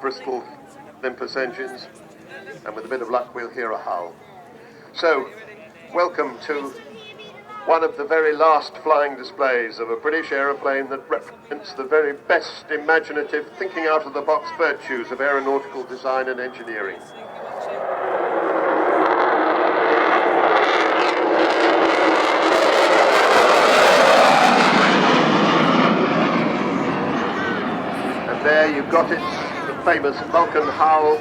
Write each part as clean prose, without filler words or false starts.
Bristol Olympus engines, and with a bit of luck we'll hear a hull. So, welcome to one of the very last flying displays of a British aeroplane that represents the very best imaginative thinking out of the box virtues of aeronautical design and engineering. And there you've got it, the famous Vulcan howl.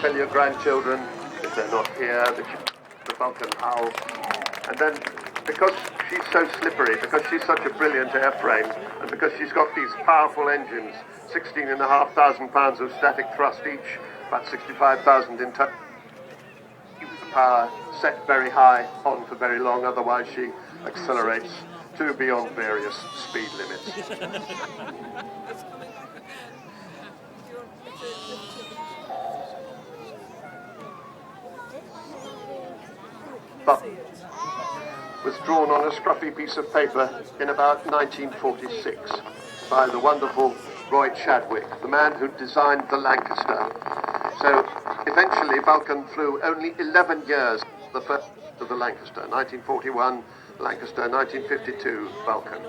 Tell your grandchildren, if they're not here, the Vulcan howl. And then, because she's so slippery, because she's such a brilliant airframe, and because she's got these powerful engines, 16,500 pounds of static thrust each, about 65,000 in total, power set very high, on for very long, otherwise she accelerates to beyond various speed limits. But was drawn on a scruffy piece of paper in about 1946 by the wonderful Roy Chadwick, the man who designed the Lancaster. So eventually Vulcan flew only 11 years, the first of the Lancaster, 1941 Lancaster, 1952 Vulcan.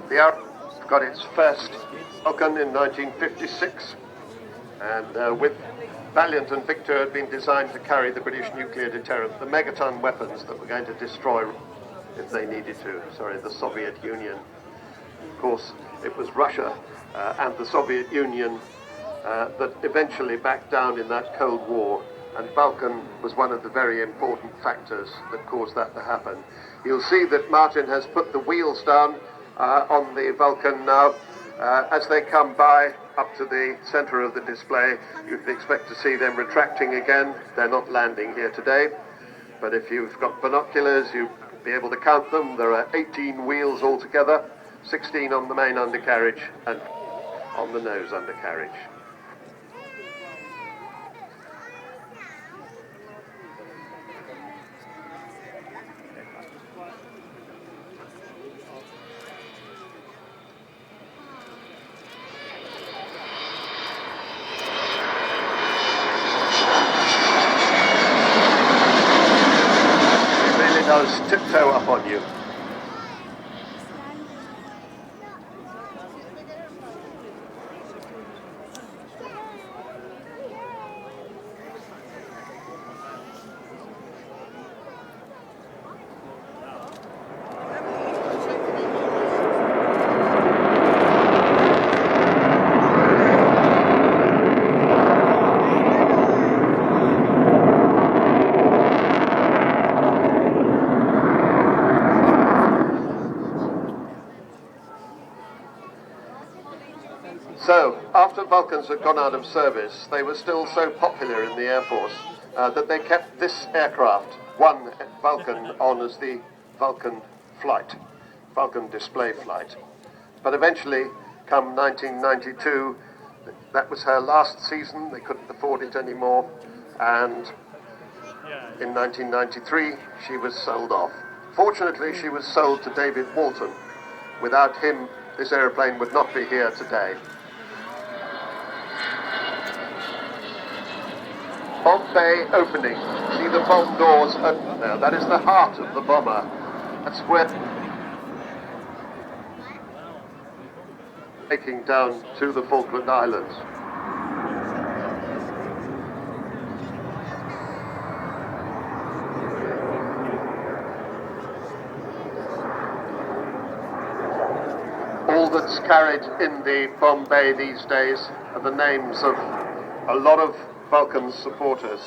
The Avro got its first Vulcan in 1956, and with Valiant and Victor had been designed to carry the British nuclear deterrent, the megaton weapons that were going to destroy, if they needed to, the Soviet Union. Of course, it was Russia and the Soviet Union that eventually backed down in that Cold War, and Vulcan was one of the very important factors that caused that to happen. You'll see that Martin has put the wheels down on the Vulcan now. As they come by up to the center of the display, you'd expect to see them retracting again. They're not landing here today, but if you've got binoculars, you'll be able to count them. There are 18 wheels altogether, 16 on the main undercarriage and on the nose undercarriage. Does tiptoe up on you. So, after Vulcans had gone out of service, they were still so popular in the Air Force that they kept this aircraft, one Vulcan, on as the Vulcan flight, Vulcan display flight. But eventually, come 1992, that was her last season, they couldn't afford it anymore, and in 1993, she was sold off. Fortunately, she was sold to David Walton. Without him, this aeroplane would not be here today. Bomb bay opening. See the bomb doors open there. That is the heart of the bomber. That's where taking down to the Falkland Islands. All that's carried in the bomb bay these days are the names of a lot of Vulcan supporters.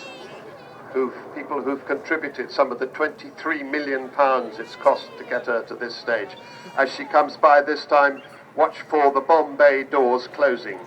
people who've contributed some of the £23 million it's cost to get her to this stage. As she comes by this time, watch for the bomb bay doors closing.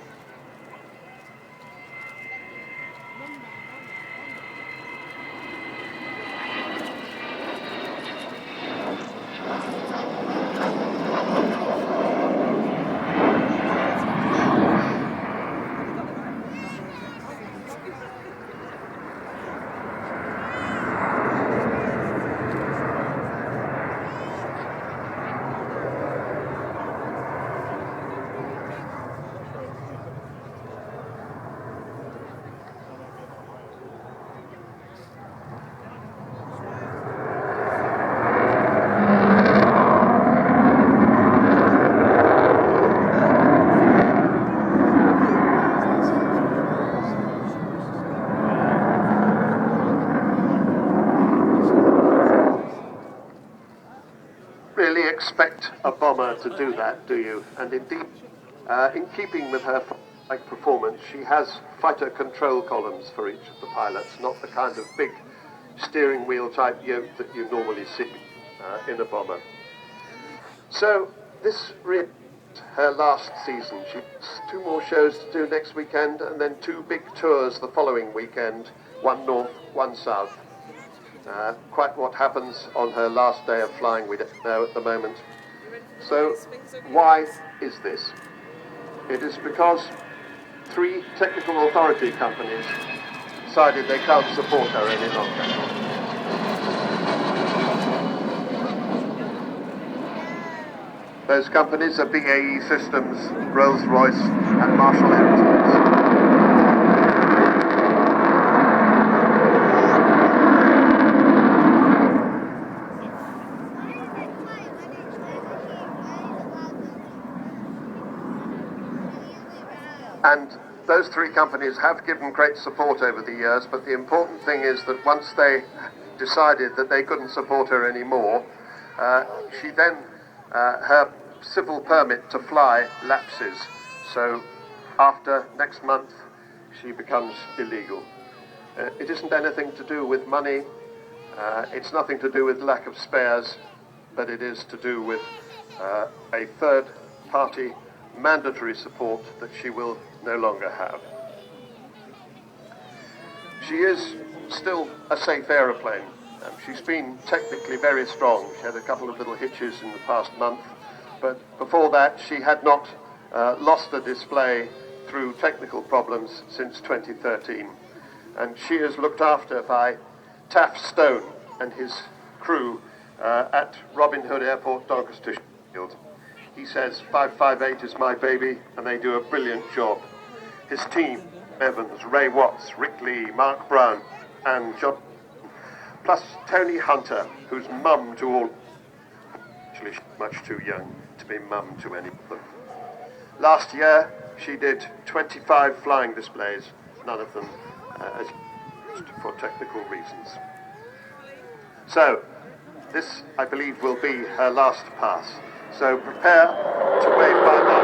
Really expect a bomber to do that, do you? And indeed, in keeping with her flight performance, she has fighter control columns for each of the pilots, not the kind of big steering wheel type yoke that you normally see in a bomber. So this really is her last season. She has 2 more shows to do next weekend, and then 2 big tours the following weekend, one north, one south. Quite what happens on her last day of flying we don't know at the moment. So why is this? It is because 3 technical authority companies decided they can't support her any longer. Those companies are BAE Systems, Rolls-Royce and Marshall Aerospace. And those 3 companies have given great support over the years, but the important thing is that once they decided that they couldn't support her anymore, she then, her civil permit to fly lapses. So after next month, she becomes illegal. It isn't anything to do with money, it's nothing to do with lack of spares, but it is to do with a third-party mandatory support that she will no longer have. She is still a safe aeroplane. She's been technically very strong. She had a couple of little hitches in the past month, but before that she had not lost a display through technical problems since 2013. And she is looked after by Taff Stone and his crew at Robin Hood Airport, Doncaster Field. He says 558 is my baby, and they do a brilliant job. His team, Evans, Ray Watts, Rick Lee, Mark Brown, and John, plus Tony Hunter, who's mum to all, actually she's much too young to be mum to any of them. Last year, she did 25 flying displays, none of them as for technical reasons. So, this, I believe, will be her last pass. So prepare to wave bye-bye.